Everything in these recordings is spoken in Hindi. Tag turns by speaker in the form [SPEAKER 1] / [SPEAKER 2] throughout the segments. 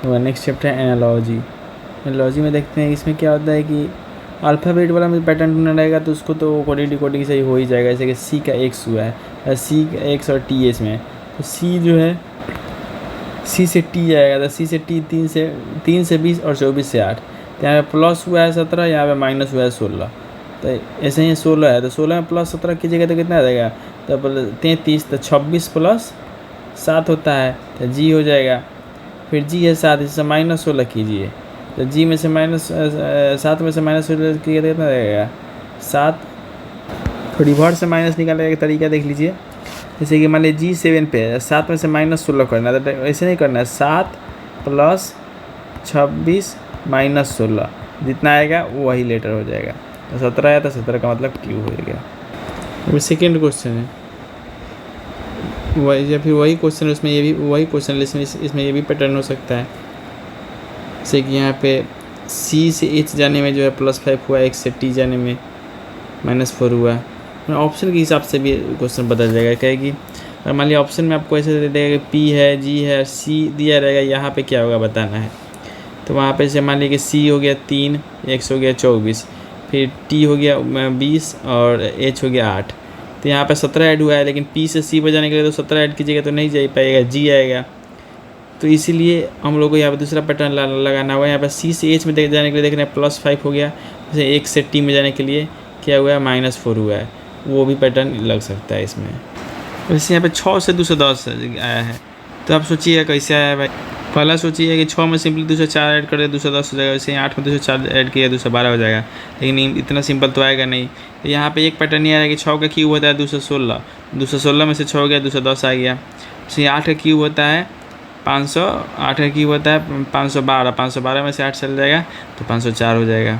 [SPEAKER 1] और नेक्स्ट चैप्टर है एनालॉजी। एनालॉजी में देखते हैं इसमें क्या होता है कि अल्फ़ाबेट वाला में पैटर्न ढूंढना रहेगा तो उसको तो कोडिंग डिकोडिंग से ही हो ही जाएगा। जैसे कि सी का एक्स हुआ है, सी का एक्स और टी एच में, तो सी जो है सी से टी आएगा, तो सी से टी 3 से 20 और 24 से 8। तो यहाँ पे प्लस हुआ है 17, यहाँ पे माइनस हुआ है 16। तो ऐसे ही 16 है, तो 16 में प्लस 17 कीजिएगा तो कितना आ जाएगा, तो 33, तो 26 प्लस 7 होता है, तो जी हो जाएगा। फिर जी है 7, इससे -16 कीजिए, तो जी में से -7 में से -16 कीजिए तो कितना रहेगा 7। तो रिवर्स से माइनस निकालने का तरीका देख लीजिए। जैसे कि मान लीजिए G7 पे है, 7 में से -16 करना है, तो ऐसे नहीं करना है, 7 + 26 - 16 जितना आएगा वही लेटर हो जाएगा। तो 17 आया, तो 17 का मतलब Q हो गया। अभी सेकेंड क्वेश्चन है वही, या फिर वही क्वेश्चन उसमें ये भी वही क्वेश्चन, लेकिन इसमें ये भी पैटर्न हो सकता है। जैसे कि यहाँ पे C से H जाने में जो है +5 हुआ, X से T जाने में -4 हुआ। ऑप्शन के हिसाब से भी क्वेश्चन बदल जाएगा। कहेगी और मान लिया ऑप्शन में आपको ऐसे दे देगा कि P है, G है, C दिया रहेगा, यहाँ पे क्या होगा बताना है। तो वहाँ पे से मान लीजिए कि C हो गया 3, X हो गया 24, फिर T हो गया 20 और H हो गया 8। तो यहाँ पे 17 ऐड हुआ है, लेकिन P से C पर जाने के लिए तो 17 ऐड कीजिएगा तो नहीं जा पाएगा, G आएगा। तो इसीलिए हम लोग को यहाँ पे दूसरा पैटर्न लगाना होगा। यहाँ पर C से H में जाने के लिए देखना है +5 हो गया, जैसे X से T में जाने के लिए क्या हुआ है, -4 हुआ है, वो भी पैटर्न लग सकता है इसमें। वैसे यहाँ पे 6 से 210 आया है, तो आप सोचिए कैसे आया है भाई। पहला सोचिए कि 6 में सिंपली 204 ऐड कर दे 210 हो जाएगा, वैसे 8 में 204 ऐड किया 212 हो जाएगा, लेकिन इतना सिंपल तो आएगा नहीं। तो यहाँ पे एक पैटर्न नहीं आ रहा है कि 6 का क्यूब होता है 216, 216 में से 6 हो गया 210 आ गया। वैसे 8 का क्यूब होता है 500, 8 का क्यूब होता है 512, 512 में से 8 चल जाएगा तो 504 हो जाएगा।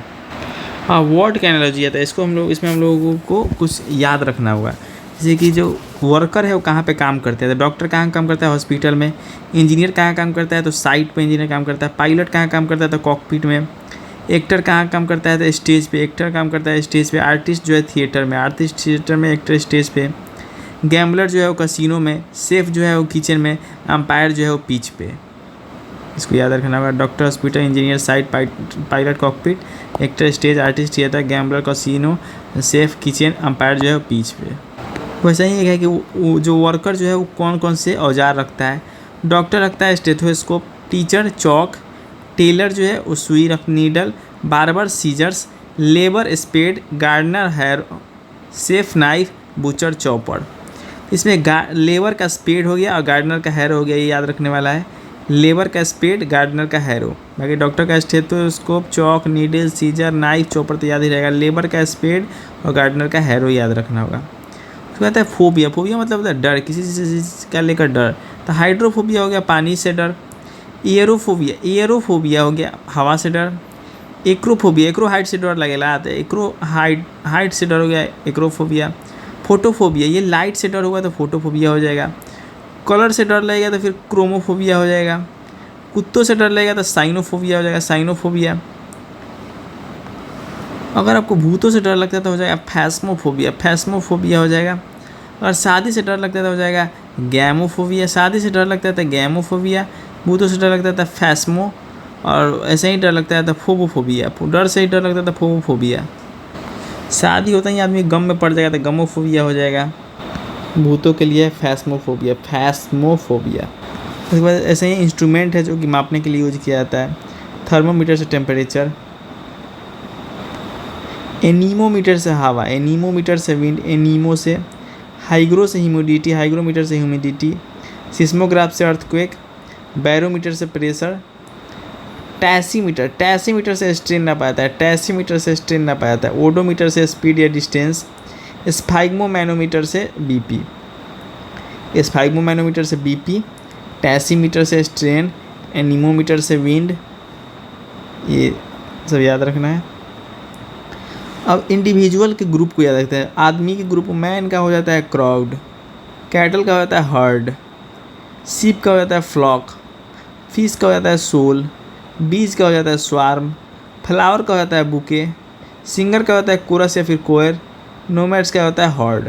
[SPEAKER 1] हाँ, वर्ड का एनालॉजी है, तो इसको इसमें हम लोगों को कुछ याद रखना होगा। जैसे कि जो वर्कर है वो कहाँ पे काम करते हैं, तो डॉक्टर कहाँ काम करता है, हॉस्पिटल में। इंजीनियर कहाँ काम करता है, तो साइट पे इंजीनियर काम करता है। पायलट कहाँ काम करता है, तो कॉकपिट में। एक्टर कहाँ काम करता है, तो स्टेज पे, एक्टर काम करता है स्टेज पे। आर्टिस्ट जो है थिएटर में, आर्टिस्ट थिएटर में, एक्टर स्टेज पे। गैम्बलर जो है वो कैसीनो में, सेफ जो है वो किचन में, अंपायर जो है वो पिच पे। इसको याद रखना होगा। Doctor, hospital, engineer, site, pilot, cockpit, actor stage, artist theatre, gambler casino, safe kitchen, umpire जो है वो पिच पे। वैसा ही है कि वो जो वर्कर जो है वो कौन कौन से औजार रखता है। डॉक्टर रखता है स्टेथोस्कोप, टीचर चौक, टेलर जो है वो सुई रख needle, barber scissors, labour spade, gardener harrow, safe knife, butcher chopper. इसमें लेबर का स्पेड हो गया और गार्डनर का हैरो हो गया, ये याद रखने वाला है। लेबर का स्पेड, गार्डनर का हैरो। बाकी डॉक्टर का स्टेथोस्कोप, चौक, नीडल, सीजर, नाइफ, चॉपर तो याद ही रहेगा। लेबर का स्पेड और गार्डनर का हैरो याद रखना होगा। उसके बाद है फोबिया। फोबिया मतलब होता है डर, किसी चीज़ का लेकर डर। तो हाइड्रोफोबिया हो गया पानी से डर। एयरोफोबिया हो गया हवा से डर। एक्रोफोबिया, एक्रो हाइट से डर लगेगा, तो एक्रो हाइट से डर हो गया एक्रोफोबिया। फोटोफोबिया, ये लाइट से डर होगा तो फोटोफोबिया हो जाएगा। कलर से डर लगेगा तो फिर क्रोमोफोबिया हो जाएगा। कुत्तों से डर लगेगा तो साइनोफोबिया हो जाएगा, साइनोफोबिया। अगर आपको भूतों से डर लगता है तो हो जाएगा फैस्मोफोबिया, फैस्मोफोबिया हो जाएगा। और शादी से डर लगता है तो हो जाएगा गैमोफोबिया, शादी से डर लगता है तो गैमोफोबिया। भूतों से डर लगता है तो फैस्मो, और ऐसे ही डर लगता है तो फोबोफोबिया। डर से ही डर लगता है तो फोबोफोबिया। शादी होता ही आदमी गम में पड़ जाएगा तो गमोफोबिया हो जाएगा। भूतों के लिए फैस्मोफोबिया, फैस्मोफोबिया। उसके बाद ऐसे ही इंस्ट्रूमेंट है जो कि मापने के लिए यूज किया जाता है। थर्मोमीटर से टेम्परेचर, एनीमोमीटर से हवा, एनीमोमीटर से विंड, एनीमो से हाइग्रो से ह्यूमिडिटी, हाइग्रोमीटर से ह्यूमिडिटी, सिस्मोग्राफ से अर्थक्वेक, बैरोमीटर से प्रेशर, टैसीमीटर, टैसीमीटर से स्ट्रेन ना पाता है, टैसीमीटर से स्ट्रेन ना पाता है, ओडोमीटर से स्पीड या डिस्टेंस, स्फाइग्मोमैनोमीटर से बीपी, स्फाइग्मोमैनोमीटर से बीपी, टैसीमीटर से स्ट्रेन, एनीमोमीटर से विंड, ये सब याद रखना है। अब इंडिविजुअल के ग्रुप को याद रखते हैं। आदमी के ग्रुप, मैन का हो जाता है क्राउड, कैटल का हो जाता है हर्ड, सीप का हो जाता है फ्लॉक, फिश का हो जाता है सोल, बीज का हो जाता है स्वार्म, फ्लावर का हो जाता है बुके, सिंगर का होता है कोरस या फिर कोयर, नोमैड्स का होता है हॉर्ड।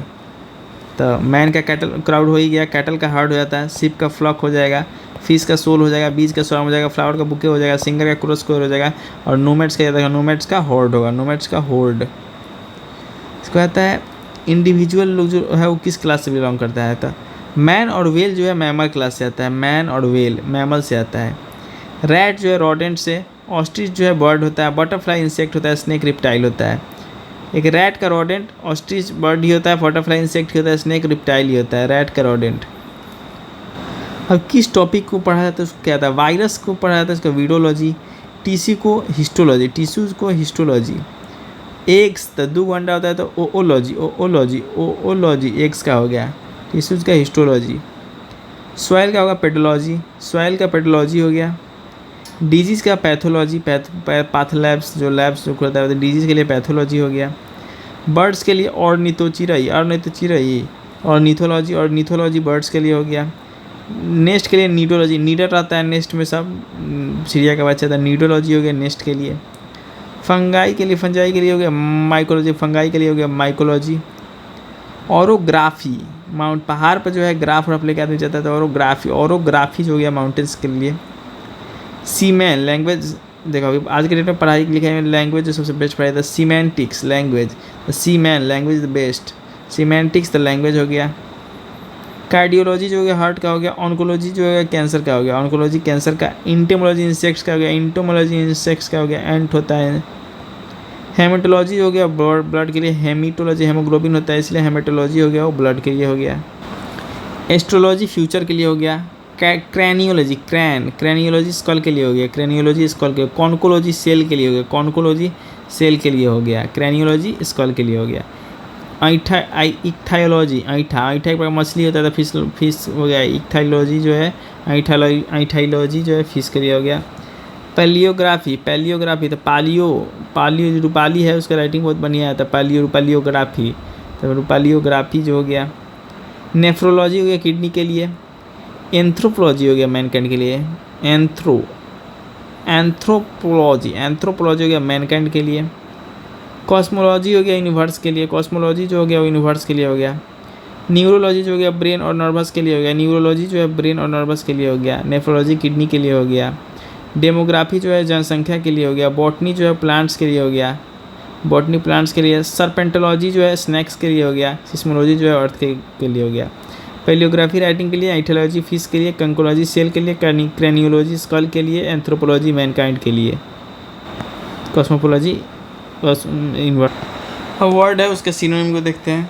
[SPEAKER 1] तो मैन का कैटल क्राउड हो ही गया, कैटल का हर्ड हो जाता है, शिप का फ्लॉक हो जाएगा, फिश का सोल हो जाएगा, बीज का स्वाम हो जाएगा, फ्लावर का बुके हो जाएगा, सिंगर का क्रॉस कोर हो जाएगा, और नोमैड्स का जाएगा, नोमैड्स का होर्ड होगा, नोमैड्स का होर्ड। इसको कहता है इंडिविजुअल लोग जो है वो किस क्लास से बिलोंग करता है, तो मैन और वेल जो है मैमल क्लास से आता है, मैन और वेल मैमल से आता है। रैट जो है रोडेंट से, ऑस्ट्रिच जो है बर्ड होता है, बटरफ्लाई इंसेक्ट होता है, स्नेक रिप्टाइल होता है। एक रैट का रोडेंट, ऑस्ट्रिच बर्ड ही होता है, बटरफ्लाई इंसेक्ट ही होता है, स्नेक रिप्टाइल ही होता है, रैट का रोडेंट। अब किस टॉपिक को पढ़ा जाता है उसको क्या था, वायरस को पढ़ा जाता है उसका वीडियोलॉजी, टिश्यू को हिस्टोलॉजी, टिश्यूज़ को हिस्टोलॉजी। एग्स तो 2 अंडा होता है तो ओओलॉजी, ओओलॉजी, ओओलॉजी एग्स का हो गया, टिश्यूज़ का हिस्टोलॉजी। सॉइल का होगा पेडोलॉजी, सॉइल का पेडोलॉजी हो गया। डिजीज़ का पैथोलॉजी, पाथ लैब्स जो लैब्स जो करता है डिजीज़ के लिए पैथोलॉजी हो गया। बर्ड्स के लिए ऑर्निथोचिरई, ऑर्निथोचिरई, ऑर्निथोलॉजी, ऑर्निथोलॉजी बर्ड्स के लिए हो गया। नेस्ट के लिए नीडोलॉजी, नीडर आता है नेस्ट में, सब चिड़िया का बच्चा था, नीडोलॉजी हो गया नेस्ट के लिए। फंगाई के लिए हो गया माइकोलॉजी, फंगाई के लिए हो गया माइकोलॉजी। ऑरोग्राफी, माउंट पहाड़ पर जो है ग्राफ रफ लेके आदमी जाता था, ऑरोग्राफी, ऑरोग्राफी जो हो गया माउंटेन्स के लिए। सीमैन लैंग्वेज, देखो अभी आज के डेट में पढ़ाई लिखाई में लैंग्वेज जो सबसे बेस्ट पढ़ाई था semantics language, seaman language is the best, semantics the language हो गया। कार्डियोलॉजी जो हो गया हार्ट का हो गया, ऑन्कोलॉजी जो हो गया कैंसर का हो गया, ऑन्कोलॉजी कैंसर का। इंटेमोलॉजी इंसेक्ट्स का हो गया, इंटोमोलॉजी इंसेक्ट्स का हो गया, एंट होता है। हेमेटोलॉजी हो गया ब्लड के लिए, हेमीटोलॉजी हेमोग्लोबिन होता है इसलिए हेमेटोलॉजी हो गया वो ब्लड के लिए हो गया। एस्ट्रोलॉजी फ्यूचर के लिए हो गया। क्रैनियोलॉजी, क्रैनियोलॉजी स्कल के लिए हो गया, क्रैनियोलॉजी स्कल के। कॉन्कोलॉजी सेल के लिए हो गया, कॉन्कोलॉजी सेल के लिए हो गया, क्रैनियोलॉजी स्कल के लिए हो गया। इक्थायोलॉजी, ऐठा एक प्रकार मछली होता है तो फिश हो गया, इक्थायोलॉजी जो है ऐठाइलॉजी जो है फिश के लिए हो गया। पैलियोग्राफी तो पालियो जो रूपाली है उसका राइटिंग बहुत बढ़िया है, तो पैलियोग्राफी, तो रूपालियोग्राफी जो हो गया। नेफ्रोलॉजी हो गया किडनी के लिए। एंथ्रोपोलॉजी हो गया मैनकाइंड के लिए, एंथ्रोपोलॉजी हो गया मैनकाइंड के लिए। कॉस्मोलॉजी हो गया यूनिवर्स के लिए, कॉस्मोलॉजी जो हो गया वो यूनिवर्स के लिए हो गया। न्यूरोलॉजी जो हो गया ब्रेन और नर्वस के लिए हो गया, न्यूरोलॉजी जो है ब्रेन और नर्वस के लिए हो गया। नेफ्रोलॉजी किडनी के लिए हो गया। डेमोग्राफी जो है जनसंख्या के लिए हो गया। बॉटनी जो है प्लांट्स के लिए हो गया, बॉटनी प्लांट्स के लिए। सर्पेंटोलॉजी जो है स्नैक्स के लिए हो गया। सिस्मोलॉजी जो है अर्थ के लिए हो गया। पैलियोग्राफी राइटिंग के लिए, ऐठोलॉजी फिश के लिए, कंकोलॉजी सेल के लिए, क्रैनियोलॉजी स्कल के लिए, एंथ्रोपोलॉजी मैनकाइंड के लिए। कॉस्मोपोलॉजी अब वर्ड है उसके सिनोनिम को देखते हैं।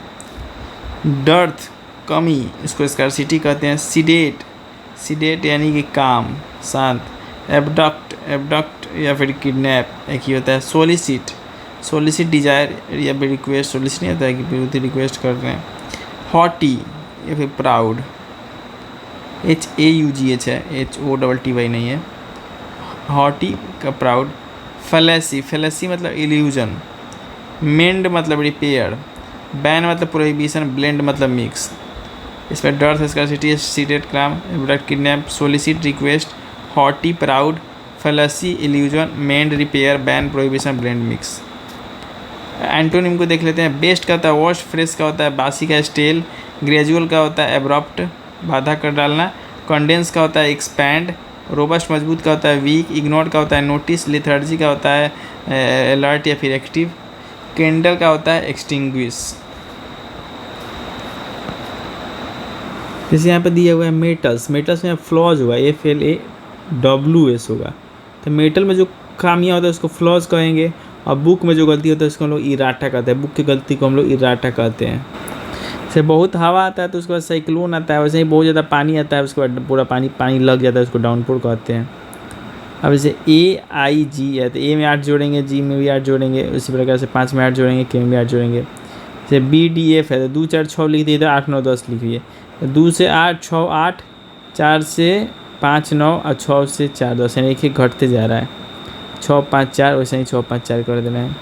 [SPEAKER 1] डर्थ कमी, इसको स्कार्सिटी कहते हैं। सीडेट यानी कि काम शांत। एबडक्ट या फिर किडनैप एक ही होता है। सोलिसिट डिजायर या फिर रिक्वेस्ट, सोलिसिट नहीं होता है कि विरोधी रिक्वेस्ट कर रहे हैं। हॉटी या फिर प्राउड, HAUGH है, HOTTY नहीं है, हॉटी का प्राउड। फैलेसी मतलब इल्यूजन। मेंड मतलब रिपेयर। बैन मतलब प्रोहिबिशन। ब्लेंड मतलब मिक्स। इसमें dearth scarcity, sedate calm, abduct kidnap, solicit request, haughty proud, fallacy illusion, mend repair, ban prohibition, blend mix. Antonym को देख लेते हैं। बेस्ट का होता है वॉश, फ्रेश का होता है बासी का स्टेल, ग्रेजुअल का होता है एब्रप्ट बाधा कर डालना, कंडेंस का होता है एक्सपैंड, रोबस्ट मजबूत का होता है वीक, इग्नोर का होता है नोटिस, लेथर्जी का होता है अलर्ट या फिर एक्टिव, कैंडल का होता है एक्सटिंग्विश। जैसे यहाँ पे दिया हुआ है मेटल्स में फ्लॉज हुआ FLAWS होगा, तो मेटल में जो खामियाँ होता है उसको फ्लॉज कहेंगे, और बुक में जो गलती होता है उसको हम लोग इराटा कहते हैं। बुक की गलती को हम लोग इराटा कहते हैं। जैसे बहुत हवा आता है तो उसके बाद साइक्लोन आता है, वैसे ही बहुत ज़्यादा पानी आता है उसके बाद पूरा पानी लग जाता है, उसको डाउनपोर कहते हैं। अब जैसे AIG है तो A में 8 जोड़ेंगे, G में भी 8 जोड़ेंगे, उसी प्रकार से 5 में 8 जोड़ेंगे, K में भी 8 जोड़ेंगे। जैसे BDF है तो 2 4 6 लिख दिए, तो 8 9 10 लिखिए। 2 से 8 6 8, 4 से 5 9 और 6 से 4 10, यानी एक घटते जा रहा है। 6 5 4 वैसे ही 6 5 4 कर देना है।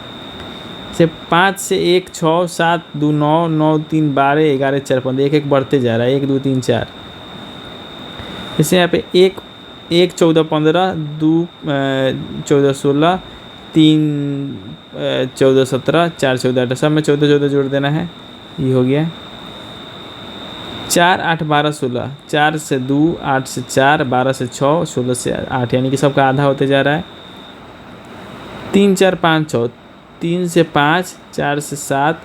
[SPEAKER 1] से 5 से 1 6 7 2 9 9 3 12 11 4 15, एक बढ़ते जा रहा है, 1 2 3 4। जैसे यहाँ पे 1 14 15, 2 14 16, 3 14 17, 4 14 18, सब में 14 14 जोड़ देना है, ये हो गया। 4 8 12 16, 4 से 2, 8 से 4, 12 से 6, 16 से 8, यानी कि सबका आधा होते जा रहा है। 3 4 5 6, 3 से 5, 4 से 7,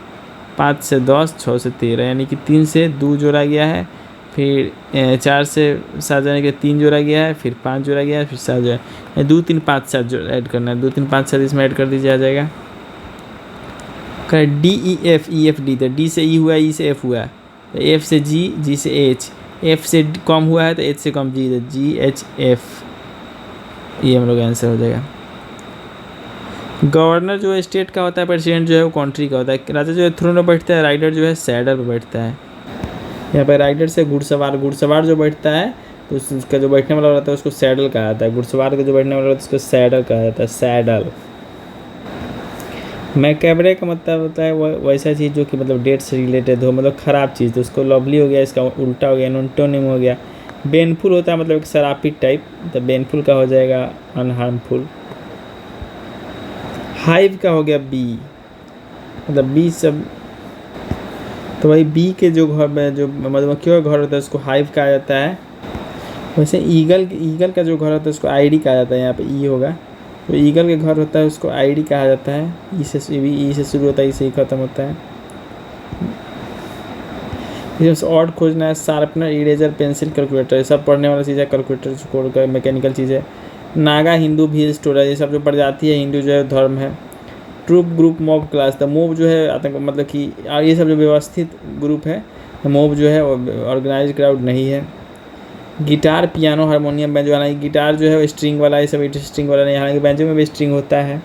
[SPEAKER 1] 5 से 10, 6 से 13, यानी कि 3 से 2 जोड़ा गया है, फिर 4 से 7 जाने के 3 जोड़ा गया है, फिर 5 जोड़ा गया है, फिर 7 जोड़ा है, 2 3 5 7 जो ऐड करना है, 2 3 5 7 इसमें ऐड कर दीजिए, आ जाएगा। डी ई एफ डी, तो डी से ई हुआ, ई से एफ हुआ, तो एफ से जी, जी से एच, एफ से कम हुआ है तो एच से कम जी, तो जी एच एफ, ये हम लोग आंसर हो जाएगा। गवर्नर जो है स्टेट का होता है, प्रेसिडेंट जो है वो कंट्री का होता है। राजा जो है थ्रोन पर बैठता है, राइडर जो है सैडल पर बैठता है। यहाँ पर राइडर से घुड़सवार, घुड़सवार जो बैठता है तो उसका जो बैठने वाला रहता है उसको सैडल कहा जाता है, घुड़सवार का जो बैठने वाला रहता है उसको सैडल कहा जाता है, सैडल। मैकैब्रे का मतलब होता है वैसा चीज़ जो कि मतलब डेट से रिलेटेड हो, मतलब ख़राब चीज़, तो उसको लवली हो गया, इसका उल्टा हो गया, एंटोनिम हो गया। बेनफुल होता है मतलब एक शराबी टाइप, तो बेनफुल का हो जाएगा अनहार्मफुल। हाइव का हो गया बी, मतलब बी सब, तो भाई बी के जो घर में जो मधुमक्खियों का घर होता है उसको हाइव कहा जाता है। वैसे ईगल का जो घर होता है उसको आईडी कहा जाता है, यहाँ पे ई होगा, तो ईगल के घर होता है उसको आईडी कहा जाता है। ई से शुरू होता है, ई से ही खत्म होता है। इसमें ऑड खोजना है, शार्पनर, इरेजर, पेंसिल, कैलकुलेटर, सब पढ़ने वाला चीज़ है। कैलकुलेटर कोड का मैकेनिकल चीज़ है। नागा, हिंदू, भील, स्टोरेज, ये सब जो प्रजाति है हिंदू जो है धर्म है। ट्रूप, ग्रुप, मॉब, क्लास, तो मॉब जो है आतंक, मतलब कि ये सब जो व्यवस्थित ग्रुप है, मॉब जो है वो ऑर्गेनाइज क्राउड नहीं है। गिटार, पियानो, हारमोनियम, बैंजो, हालांकि गिटार जो है वो स्ट्रिंग वाला है, सब स्ट्रिंग वाला नहीं, हालांकि बैंजो में भी स्ट्रिंग होता है।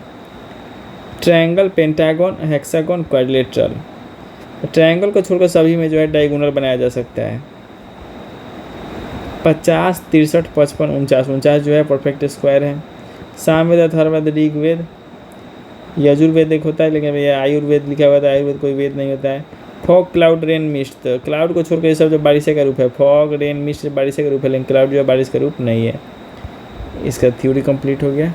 [SPEAKER 1] Triangle, pentagon, hexagon, quadrilateral, triangle को छोड़कर सभी में जो है डायगोनल बनाया जा सकता है। 50, 63, 55, 49, 49 जो है परफेक्ट स्क्वायर है। सामवेद, अथर्ववेद, ऋग्वेद, यजुर्वेद एक होता है, लेकिन ये आयुर्वेद लिखा हुआ है, आयुर्वेद कोई वेद नहीं होता है। फॉग, क्लाउड, रेन, मिस्ट, तो क्लाउड को छोड़कर ये सब जो बारिश का रूप है, फॉग, रेन, मिस्ट बारिश का रूप है, लेकिन क्लाउड जो है बारिश का रूप नहीं है। इसका थ्योरी कंप्लीट हो गया।